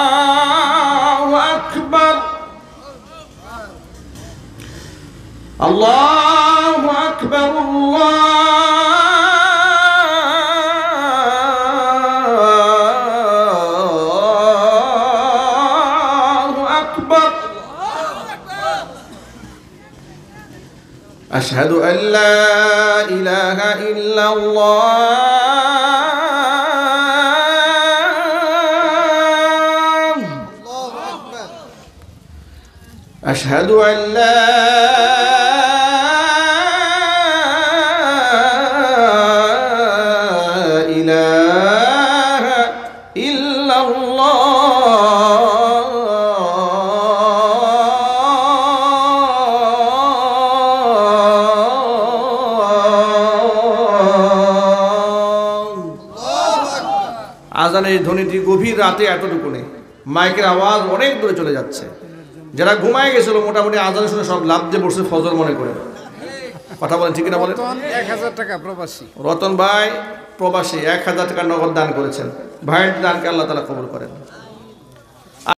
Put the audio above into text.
الله أكبر الله أكبر الله أكبر أشهد أن لا إله إلا الله أشهد أن لا إله إلا الله আজানের ধ্বনিটি গভীর রাতে এতটুকু নেই, মাইকের আওয়াজ অনেক দূরে চলে যাচ্ছে। যারা ঘুমায় গেছিল মোটামুটি আজান শুনে সব লাভ দিয়ে বসে ফজর মনে করে। কথা বলেন ঠিক না বলেন? 1000 টাকা প্রবাসী রতন ভাই প্রবাসী 1000 টাকা নগদ দান করেছেন। ভাইয়ের দানকে আল্লাহ তাআলা কবুল করেন।